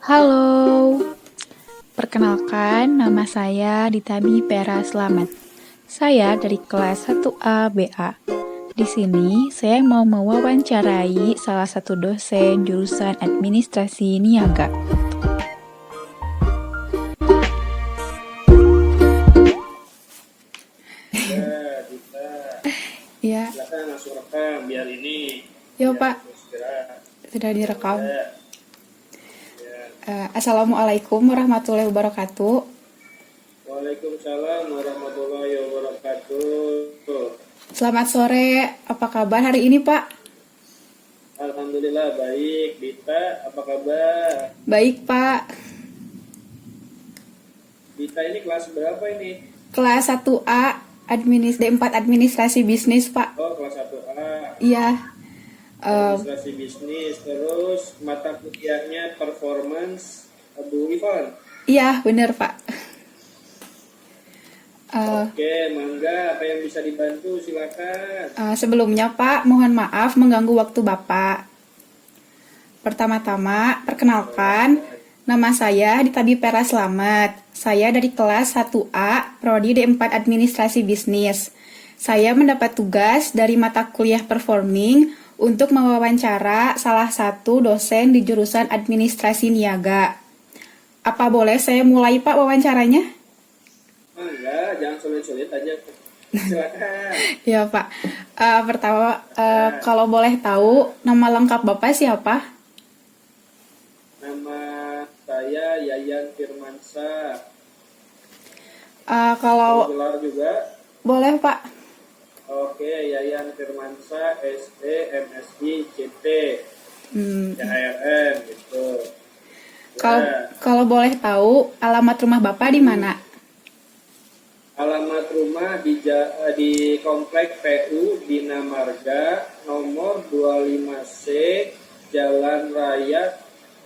Halo, perkenalkan nama saya Ditami Pera Slamet. Saya dari kelas 1A BA. Di sini saya mau mewawancarai salah satu dosen jurusan administrasi niaga. Ya, kita Ya, silakan langsung rekam biar ini yo biar Pak, segera sudah direkam. ya, ya. Assalamualaikum warahmatullahi wabarakatuh. Waalaikumsalam warahmatullahi wabarakatuh. Selamat sore, apa kabar hari ini Pak? Alhamdulillah baik. Dita, apa kabar? Baik Pak, Dita ini kelas berapa ini? kelas 1A D4 administrasi bisnis Pak. Oh, kelas 1A. Iya, Administrasi bisnis. Terus mata kuliahnya performance Bu Ivan. iya benar Pak. Oke, mangga apa yang bisa dibantu silakan. Sebelumnya Pak, mohon maaf mengganggu waktu Bapak. Pertama-tama, perkenalkan, nama saya Ditabi Pera Slamet. Saya dari kelas 1A, Prodi D4 Administrasi Bisnis. Saya mendapat tugas dari mata kuliah Performing untuk mewawancara salah satu dosen di jurusan Administrasi Niaga. Apa boleh saya mulai Pak wawancaranya? Mangga, jangan sulit-sulit aja. Silakan. Ya Pak. Pertama, kalau boleh tahu nama lengkap Bapak siapa? Nama saya Yayan Firmansyah. Kalau Gelar juga. boleh Pak. Oke, Yayan Firmansyah, SE, MSI, CT, Hmm, CHRM gitu. Kalau Ya, kalau boleh tahu alamat rumah Bapak di mana? alamat rumah di Komplek PU Bina Marga nomor 25C Jalan Raya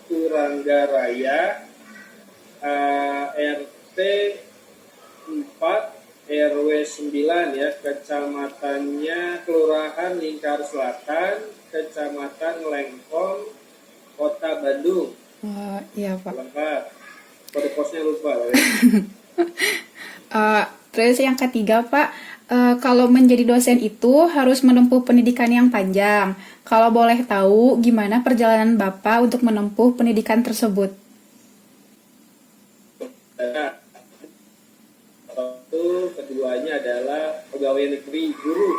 Turangga Raya, RT 4 RW 9 ya, kecamatannya Kelurahan Lingkar Selatan, Kecamatan Lengkong, Kota Bandung. Iya Pak. Lengkap. Kode posnya lupa ya. Terus yang ketiga Pak, kalau menjadi dosen itu harus menempuh pendidikan yang panjang. Kalau boleh tahu gimana perjalanan Bapak untuk menempuh pendidikan tersebut? Nah, itu keduanya adalah pegawai negeri guru.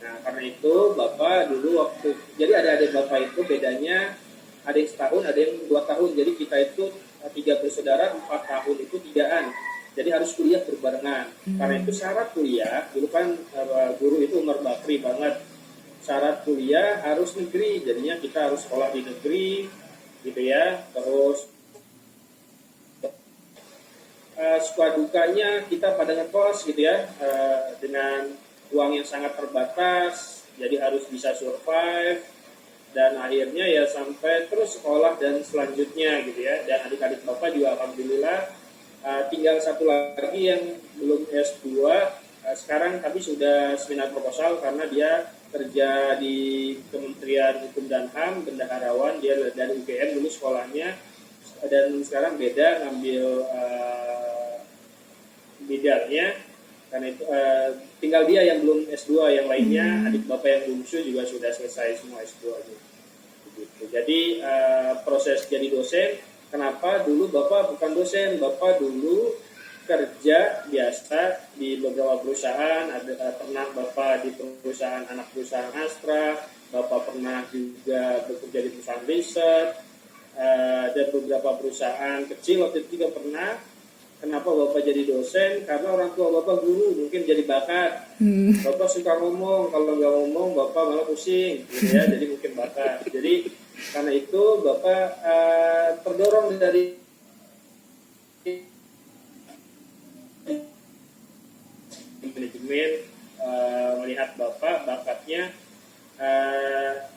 Nah, karena itu Bapak dulu jadi adik-adik Bapak itu bedanya ada yang setahun, ada yang 2 tahun. Jadi kita itu 3 bersaudara, 4 tahun itu 3-an. Jadi harus kuliah berbarengan. Karena itu syarat kuliah, dulu kan guru itu Umar Bakri banget. Syarat kuliah harus negeri, jadinya kita harus sekolah di negeri, gitu ya. Terus suka dukanya kita pada ngekos gitu ya, dengan uang yang sangat terbatas, jadi harus bisa survive, dan akhirnya ya sampai terus sekolah dan selanjutnya gitu ya. Dan adik-adik Bapak juga alhamdulillah tinggal satu lagi yang belum S2, sekarang kami sudah seminar proposal karena dia kerja di Kementerian Hukum dan HAM, bendaharawan, dia dari UGM dulu sekolahnya, dan sekarang beda ngambil bidangnya. Karena itu tinggal dia yang belum S2, yang lainnya adik Bapak yang bungsu juga sudah selesai semua S2 gitu. Jadi proses jadi dosen, kenapa dulu Bapak bukan dosen, Bapak dulu kerja biasa di beberapa perusahaan, pernah Bapak di perusahaan anak perusahaan Astra, Bapak pernah juga bekerja di perusahaan riset, dan beberapa perusahaan kecil waktu itu juga pernah. Kenapa Bapak jadi dosen? Karena orang tua Bapak guru, mungkin jadi bakat. Bapak suka ngomong, kalau nggak ngomong Bapak malah pusing, gitu ya. Jadi mungkin bakat. Jadi karena itu Bapak terdorong dari manajemen, melihat Bapak bakatnya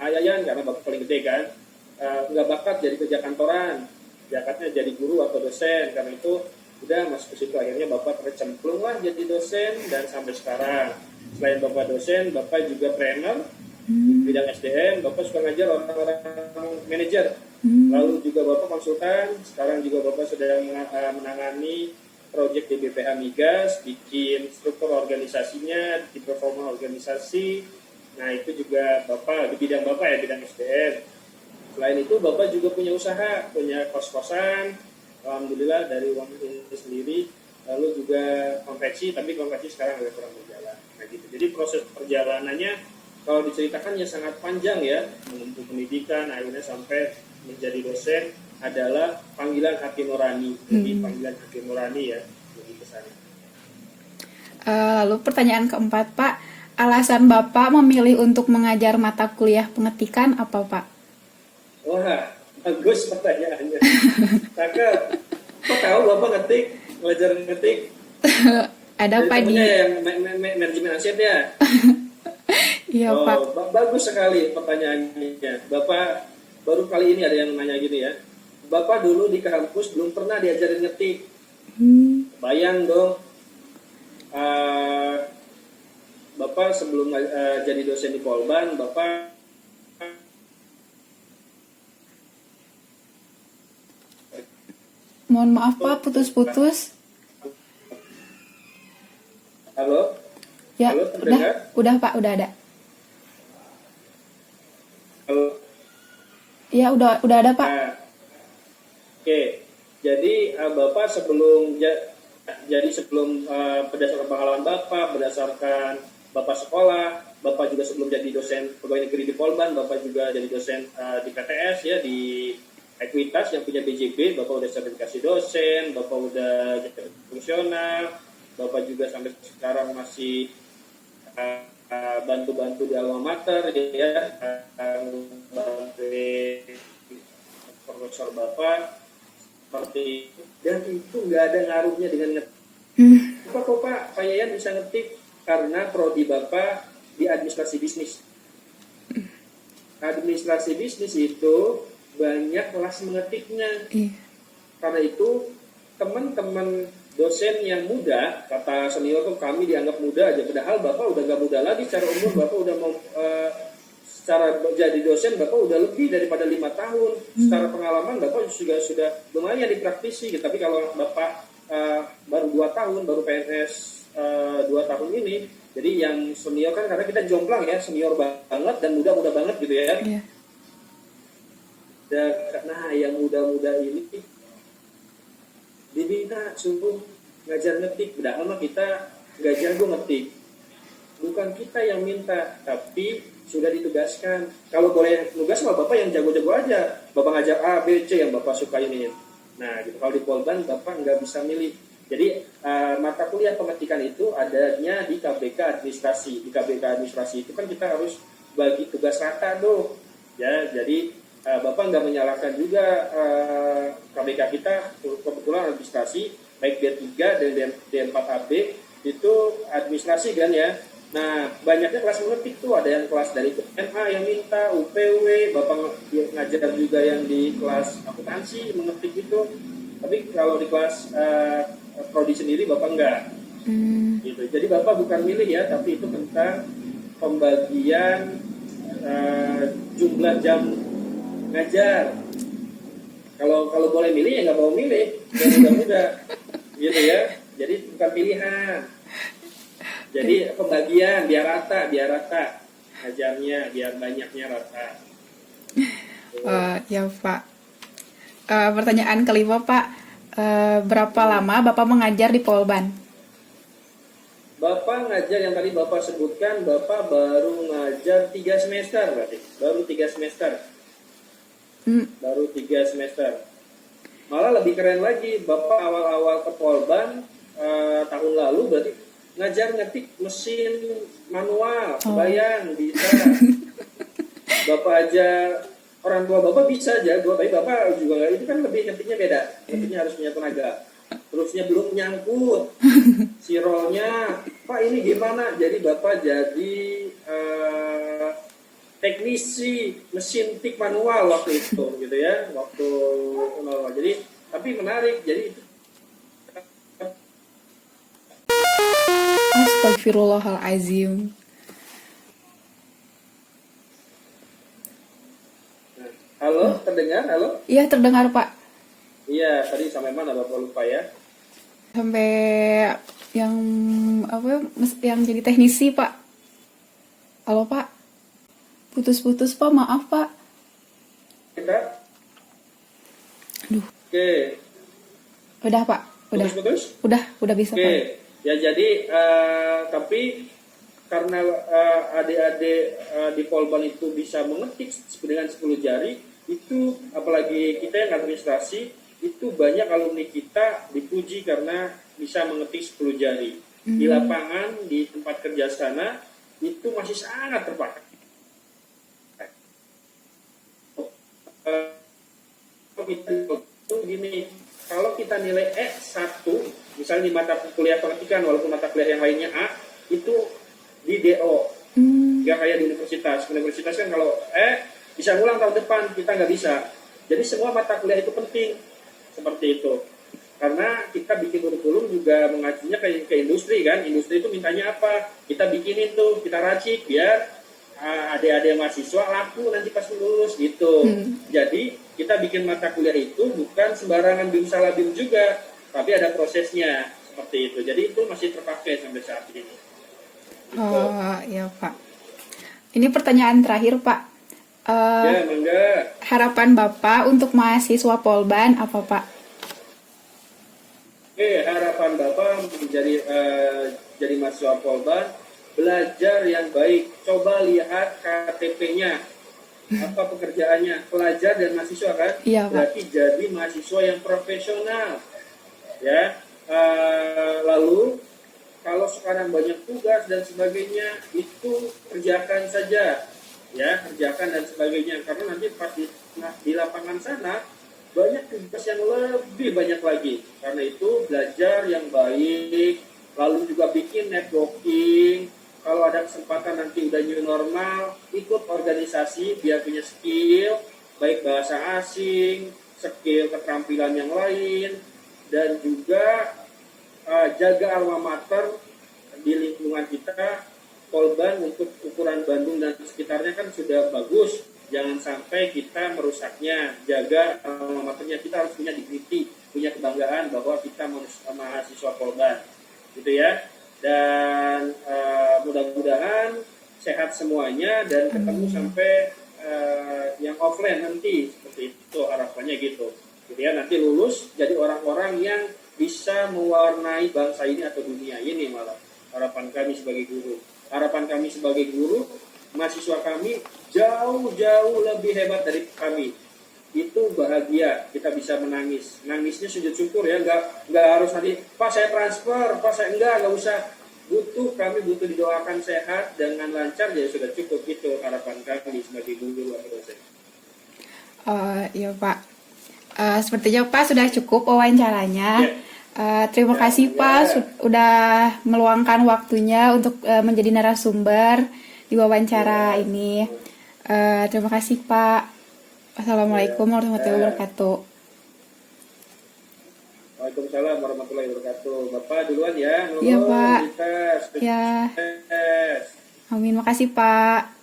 Yayan, karena Bapak paling gede kan, nggak bakat jadi kerja kantoran, bakatnya jadi guru atau dosen. Karena itu udah masuk ke situ, akhirnya Bapak tercemplung lah jadi dosen, dan sampai sekarang selain Bapak dosen, Bapak juga trainer di bidang SDM. Bapak suka ngajar orang-orang manajer Lalu juga Bapak konsultan, sekarang juga Bapak sedang menangani proyek di BPH Migas, bikin struktur organisasinya, di performa organisasi. Nah itu juga Bapak, di bidang Bapak ya, bidang SDM. Selain itu Bapak juga punya usaha, punya kos-kosan, alhamdulillah dari uang ini sendiri. Lalu juga konveksi, tapi konveksi sekarang agak kurang berjalan. Nah gitu. Jadi proses perjalanannya kalau diceritakan ya sangat panjang ya, menempuh pendidikan, akhirnya sampai menjadi dosen adalah panggilan hati nurani. Jadi panggilan hati nurani ya, jadi kesana. Lalu pertanyaan keempat, Pak, alasan Bapak memilih untuk mengajar mata kuliah pengetikan apa, Pak? Wah, bagus pertanyaannya. Kakak, kok tahu Bapak ngetik, belajar ngetik? Ada Pak di... yang manajemen aset ya? Iya, Pak. Bagus sekali pertanyaannya. Bapak baru kali ini ada yang nanya gini ya. Bapak dulu di kampus belum pernah diajarin ngetik. Bayang dong. Bapak sebelum jadi dosen di Polban, Bapak Mohon maaf, Pak, putus-putus. Halo? Ya, Halo, terdengar? udah, Pak, udah ada. Halo? Ya, udah ada, Pak. Oke. Jadi Bapak sebelum berdasarkan pengalaman Bapak, berdasarkan Bapak sekolah, Bapak juga sebelum jadi dosen pegawai negeri di Polban, Bapak juga jadi dosen di PTS ya, di Ekuitas yang punya BJB, Bapak udah sertifikasi dosen, Bapak udah jadi fungsional, Bapak juga sampai sekarang masih bantu-bantu di alma mater ya, bantu profesor Bapak seperti itu. Dan itu nggak ada ngaruhnya dengan ngetik. Apa kok Pak Yayan bisa ngetik? Karena prodi Bapak di administrasi bisnis. Administrasi bisnis itu banyak kelas mengetiknya. Karena itu teman-teman dosen yang muda, kata senior tuh kami dianggap muda aja, padahal Bapak udah gak muda lagi secara umur. Bapak udah mau secara jadi dosen Bapak udah lebih daripada 5 tahun. Secara pengalaman Bapak juga sudah lumayan dipraktisi gitu. Tapi kalau Bapak baru 2 tahun, baru PNS 2 tahun ini, jadi yang senior kan karena kita jomplang ya, senior banget dan muda-muda banget gitu ya. Iya. Dan karena yang muda-muda ini diminta suruh ngajar ngetik, padahal mah kita nggak jago ngetik. Bukan kita yang minta, tapi sudah ditugaskan. Kalau boleh tugas mah Bapak yang jago-jago aja. Bapak ngajar A, B, C yang Bapak suka ini. Nah, gitu. Kalau di Polban Bapak nggak bisa milih. Jadi mata kuliah pengetikan itu adanya di KBK administrasi. Di KBK administrasi itu kan kita harus bagi tugas rata tuh. Ya, jadi Bapak nggak menyalahkan juga KBK kita, kebetulan administrasi baik D3 dan D4AB itu administrasi kan ya. Nah banyaknya kelas mengetik tuh, ada yang kelas dari MA yang minta, UPW, Bapak ngajar juga yang di kelas akuntansi mengetik itu. Tapi kalau di kelas prodi sendiri Bapak enggak. Gitu. Jadi Bapak bukan milih ya, tapi itu tentang pembagian jumlah jam ngajar. Kalau boleh milih ya nggak mau milih, yang muda-muda, gitu ya. Jadi bukan pilihan. Jadi pembagian biar rata ngajarnya, biar banyaknya rata. Ya Pak. Pertanyaan kelima Pak, berapa lama Bapak mengajar di Polban? Bapak ngajar yang tadi Bapak sebutkan, Bapak baru ngajar 3 semester berarti, baru 3 semester. Baru 3 semester. Malah lebih keren lagi, Bapak awal-awal ke Polban tahun lalu berarti ngajar ngetik mesin manual, bayang bisa. Bapak aja, orang tua Bapak bisa jago, tapi Bapak juga itu kan lebih ngetiknya beda. Ngetiknya harus punya tenaga. Terusnya belum nyangkut si rollnya, Pak ini gimana? Jadi Bapak jadi teknisi mesin tik manual waktu itu gitu ya, waktu jadi tapi menarik. Jadi Astagfirullahalazim. Halo, terdengar? Halo? Iya, terdengar, Pak. Iya, tadi sampai mana Bapak lupa ya? Sampai yang yang jadi teknisi, Pak. Halo, Pak. Putus-putus, Pak. Maaf, Pak. Kita? Aduh, Oke. udah, Pak. Udah. Putus-putus? Udah bisa, Oke. Pak. Ya jadi, tapi karena adik-adik di Polban itu bisa mengetik dengan 10 jari, itu apalagi kita yang administrasi, itu banyak alumni kita dipuji karena bisa mengetik 10 jari. Di lapangan, di tempat kerja sana, itu masih sangat terpakai. Itu gini, kalau kita nilai E1, misalnya di mata kuliah pengetikan, walaupun mata kuliah yang lainnya A, itu di DO. Nggak kayak di universitas. Universitas kan kalau bisa ngulang tahun depan, kita nggak bisa. Jadi semua mata kuliah itu penting. Seperti itu. Karena kita bikin kurikulum juga mengacunya ke industri kan. Industri itu mintanya apa? Kita bikinin tuh, kita racik biar adik-adik mahasiswa laku nanti pas lulus gitu. Jadi kita bikin mata kuliah itu bukan sembarangan bim salah bim juga, tapi ada prosesnya seperti itu. Jadi itu masih terpakai sampai saat ini. Gitu. Oh, iya, Pak. Ini pertanyaan terakhir, Pak. Ya, mangga. Harapan Bapak untuk mahasiswa Polban apa, Pak? Oke, harapan Bapak menjadi jadi mahasiswa Polban, belajar yang baik. Coba lihat KTP-nya, apa pekerjaannya, pelajar dan mahasiswa kan? Iya, Pak. Berarti jadi mahasiswa yang profesional. Ya, lalu kalau sekarang banyak tugas dan sebagainya, itu kerjakan saja. Ya, kerjakan dan sebagainya. Karena nanti pas di lapangan sana, banyak tugas yang lebih banyak lagi. Karena itu belajar yang baik, lalu juga bikin networking. Kalau ada kesempatan nanti udah new normal, ikut organisasi biar punya skill, baik bahasa asing, skill keterampilan yang lain, dan juga jaga alma mater di lingkungan kita. Polban untuk ukuran Bandung dan sekitarnya kan sudah bagus. Jangan sampai kita merusaknya. Jaga alma maternya. Kita harus punya dignity, punya kebanggaan bahwa kita mahasiswa Polban, gitu ya. Dan mudah-mudahan sehat semuanya dan ketemu sampai yang offline nanti, seperti itu harapannya gitu. Jadi ya nanti lulus jadi orang-orang yang bisa mewarnai bangsa ini atau dunia ini, malah harapan kami sebagai guru. Harapan kami sebagai guru, mahasiswa kami jauh-jauh lebih hebat dari kami. Itu bahagia, kita bisa menangis. Nangisnya sujud syukur ya, nggak harus nanti, Pak saya transfer, Pak saya nggak usah. Kami butuh didoakan sehat dengan lancar, ya sudah cukup. Itu harapan kami sebagai guru atau dosen. Iya, Pak. Sepertinya Pak sudah cukup wawancaranya. Terima kasih Pak sudah meluangkan waktunya untuk menjadi narasumber di wawancara ini. Terima kasih Pak. Assalamualaikum warahmatullahi wabarakatuh. Waalaikumsalam warahmatullahi wabarakatuh. Bapak duluan ya. Iya Pak. Ya. Ya. Amin. Makasih Pak.